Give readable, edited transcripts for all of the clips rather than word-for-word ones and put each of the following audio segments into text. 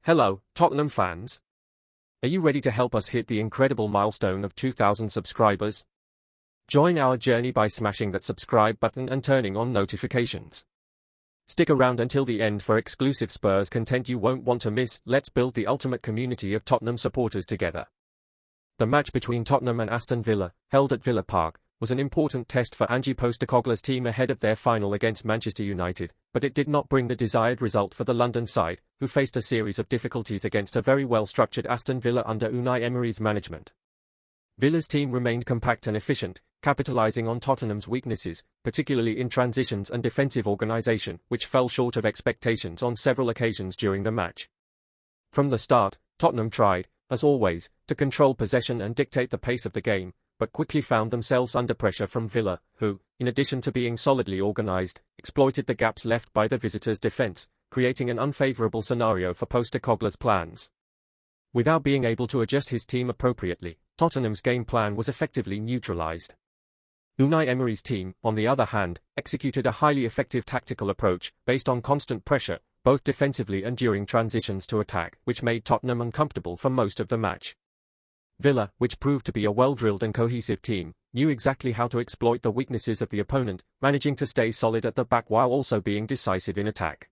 Hello, Tottenham fans. Are you ready to help us hit the incredible milestone of 2,000 subscribers? Join our journey by smashing that subscribe button and turning on notifications. Stick around until the end for exclusive Spurs content you won't want to miss. Let's build the ultimate community of Tottenham supporters together. The match between Tottenham and Aston Villa, held at Villa Park, was an important test for Ange Postecoglou's team ahead of their final against Manchester United, but it did not bring the desired result for the London side, who faced a series of difficulties against a very well-structured Aston Villa under Unai Emery's management. Villa's team remained compact and efficient, capitalising on Tottenham's weaknesses, particularly in transitions and defensive organisation, which fell short of expectations on several occasions during the match. From the start, Tottenham tried, as always, to control possession and dictate the pace of the game, but quickly found themselves under pressure from Villa, who, in addition to being solidly organised, exploited the gaps left by the visitors' defence, creating an unfavourable scenario for Postecoglou's plans. Without being able to adjust his team appropriately, Tottenham's game plan was effectively neutralised. Unai Emery's team, on the other hand, executed a highly effective tactical approach, based on constant pressure, both defensively and during transitions to attack, which made Tottenham uncomfortable for most of the match. Villa, which proved to be a well-drilled and cohesive team, knew exactly how to exploit the weaknesses of the opponent, managing to stay solid at the back while also being decisive in attack.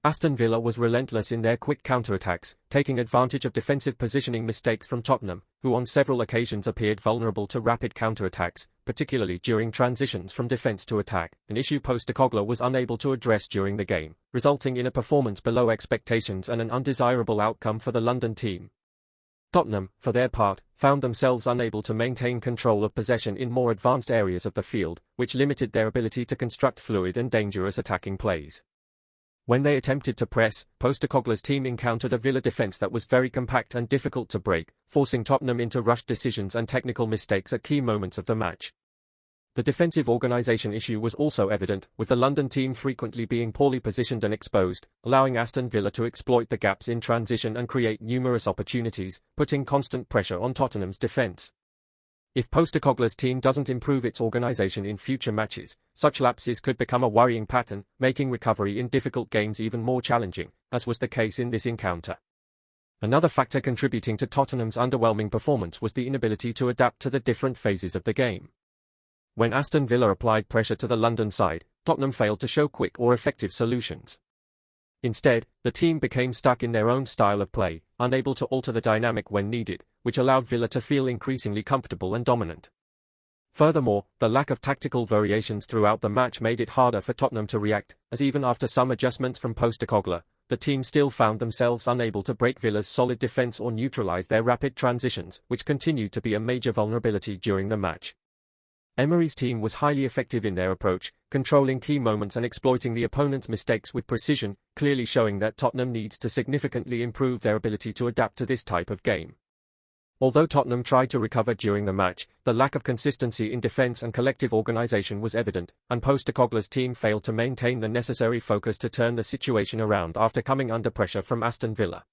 Aston Villa was relentless in their quick counter-attacks, taking advantage of defensive positioning mistakes from Tottenham, who on several occasions appeared vulnerable to rapid counter-attacks, particularly during transitions from defense to attack, an issue Postecoglou was unable to address during the game, resulting in a performance below expectations and an undesirable outcome for the London team. Tottenham, for their part, found themselves unable to maintain control of possession in more advanced areas of the field, which limited their ability to construct fluid and dangerous attacking plays. When they attempted to press, Postecoglou's team encountered a Villa defence that was very compact and difficult to break, forcing Tottenham into rushed decisions and technical mistakes at key moments of the match. The defensive organisation issue was also evident, with the London team frequently being poorly positioned and exposed, allowing Aston Villa to exploit the gaps in transition and create numerous opportunities, putting constant pressure on Tottenham's defence. If Postecoglou's team doesn't improve its organisation in future matches, such lapses could become a worrying pattern, making recovery in difficult games even more challenging, as was the case in this encounter. Another factor contributing to Tottenham's underwhelming performance was the inability to adapt to the different phases of the game. When Aston Villa applied pressure to the London side, Tottenham failed to show quick or effective solutions. Instead, the team became stuck in their own style of play, unable to alter the dynamic when needed, which allowed Villa to feel increasingly comfortable and dominant. Furthermore, the lack of tactical variations throughout the match made it harder for Tottenham to react, as even after some adjustments from Postecoglou, the team still found themselves unable to break Villa's solid defence or neutralise their rapid transitions, which continued to be a major vulnerability during the match. Emery's team was highly effective in their approach, controlling key moments and exploiting the opponent's mistakes with precision, clearly showing that Tottenham needs to significantly improve their ability to adapt to this type of game. Although Tottenham tried to recover during the match, the lack of consistency in defence and collective organisation was evident, and Postecoglou's team failed to maintain the necessary focus to turn the situation around after coming under pressure from Aston Villa.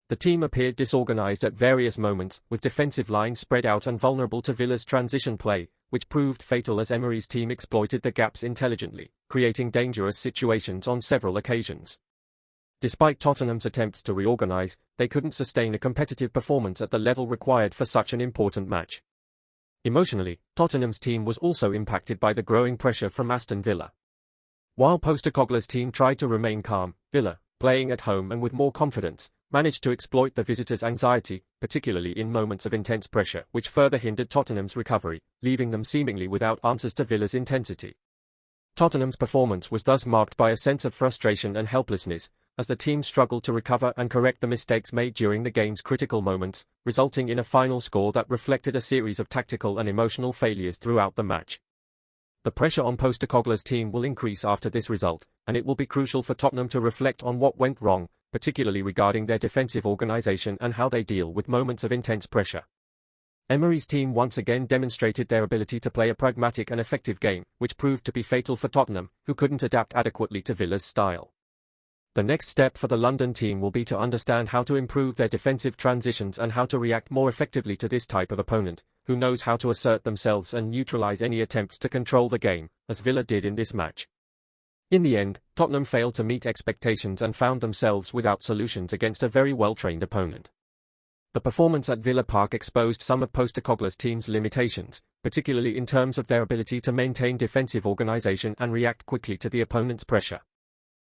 The team appeared disorganised at various moments, with defensive lines spread out and vulnerable to Villa's transition play, which proved fatal as Emery's team exploited the gaps intelligently, creating dangerous situations on several occasions. Despite Tottenham's attempts to reorganise, they couldn't sustain a competitive performance at the level required for such an important match. Emotionally, Tottenham's team was also impacted by the growing pressure from Aston Villa. While Postecoglou's team tried to remain calm, Villa, playing at home and with more confidence, managed to exploit the visitors' anxiety, particularly in moments of intense pressure, which further hindered Tottenham's recovery, leaving them seemingly without answers to Villa's intensity. Tottenham's performance was thus marked by a sense of frustration and helplessness, as the team struggled to recover and correct the mistakes made during the game's critical moments, resulting in a final score that reflected a series of tactical and emotional failures throughout the match. The pressure on Postecoglou's team will increase after this result, and it will be crucial for Tottenham to reflect on what went wrong, particularly regarding their defensive organisation and how they deal with moments of intense pressure. Emery's team once again demonstrated their ability to play a pragmatic and effective game, which proved to be fatal for Tottenham, who couldn't adapt adequately to Villa's style. The next step for the London team will be to understand how to improve their defensive transitions and how to react more effectively to this type of opponent, who knows how to assert themselves and neutralise any attempts to control the game, as Villa did in this match. In the end, Tottenham failed to meet expectations and found themselves without solutions against a very well-trained opponent. The performance at Villa Park exposed some of Postecoglou's team's limitations, particularly in terms of their ability to maintain defensive organisation and react quickly to the opponent's pressure.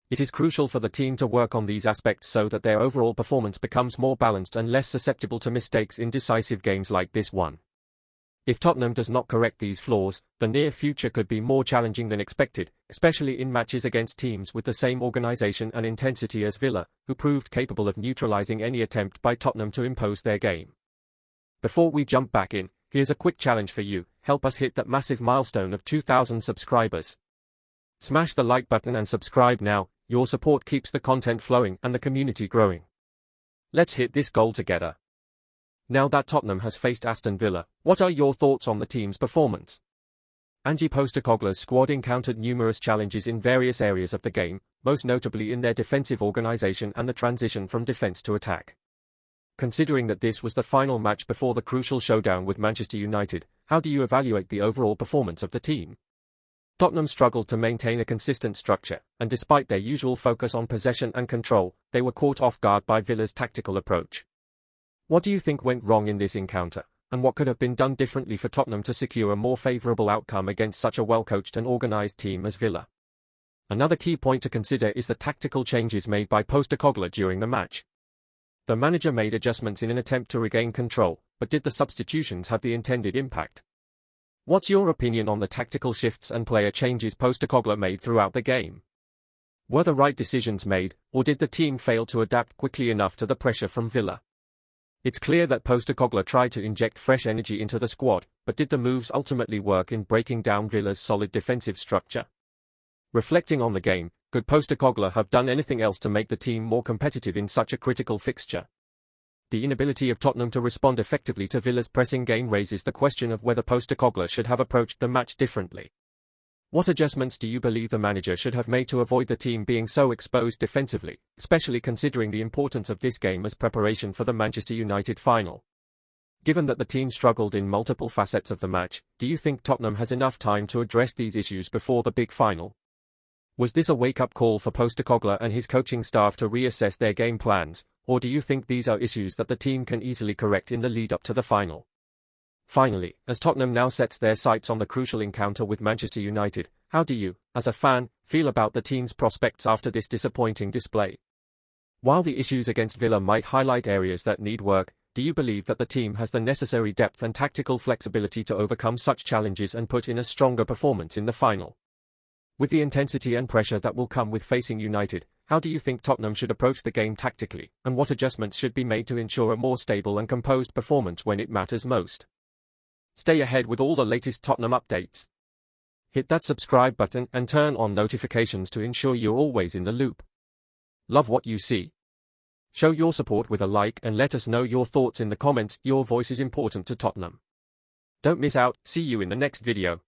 It is crucial for the team to work on these aspects so that their overall performance becomes more balanced and less susceptible to mistakes in decisive games like this one. If Tottenham does not correct these flaws, the near future could be more challenging than expected, especially in matches against teams with the same organisation and intensity as Villa, who proved capable of neutralising any attempt by Tottenham to impose their game. Before we jump back in, here's a quick challenge for you: help us hit that massive milestone of 2,000 subscribers. Smash the like button and subscribe now. Your support keeps the content flowing and the community growing. Let's hit this goal together. Now that Tottenham has faced Aston Villa, what are your thoughts on the team's performance? Ange Postecoglou's squad encountered numerous challenges in various areas of the game, most notably in their defensive organisation and the transition from defence to attack. Considering that this was the final match before the crucial showdown with Manchester United, how do you evaluate the overall performance of the team? Tottenham struggled to maintain a consistent structure, and despite their usual focus on possession and control, they were caught off guard by Villa's tactical approach. What do you think went wrong in this encounter, and what could have been done differently for Tottenham to secure a more favourable outcome against such a well-coached and organised team as Villa? Another key point to consider is the tactical changes made by Postecoglou during the match. The manager made adjustments in an attempt to regain control, but did the substitutions have the intended impact? What's your opinion on the tactical shifts and player changes Postecoglou made throughout the game? Were the right decisions made, or did the team fail to adapt quickly enough to the pressure from Villa? It's clear that Postecoglou tried to inject fresh energy into the squad, but did the moves ultimately work in breaking down Villa's solid defensive structure? Reflecting on the game, could Postecoglou have done anything else to make the team more competitive in such a critical fixture? The inability of Tottenham to respond effectively to Villa's pressing game raises the question of whether Postecoglou should have approached the match differently. What adjustments do you believe the manager should have made to avoid the team being so exposed defensively, especially considering the importance of this game as preparation for the Manchester United final? Given that the team struggled in multiple facets of the match, do you think Tottenham has enough time to address these issues before the big final? Was this a wake-up call for Postecoglou and his coaching staff to reassess their game plans, or do you think these are issues that the team can easily correct in the lead-up to the final? Finally, as Tottenham now sets their sights on the crucial encounter with Manchester United, how do you, as a fan, feel about the team's prospects after this disappointing display? While the issues against Villa might highlight areas that need work, do you believe that the team has the necessary depth and tactical flexibility to overcome such challenges and put in a stronger performance in the final? With the intensity and pressure that will come with facing United, how do you think Tottenham should approach the game tactically, and what adjustments should be made to ensure a more stable and composed performance when it matters most? Stay ahead with all the latest Tottenham updates. Hit that subscribe button and turn on notifications to ensure you're always in the loop. Love what you see? Show your support with a like and let us know your thoughts in the comments. Your voice is important to Tottenham. Don't miss out. See you in the next video.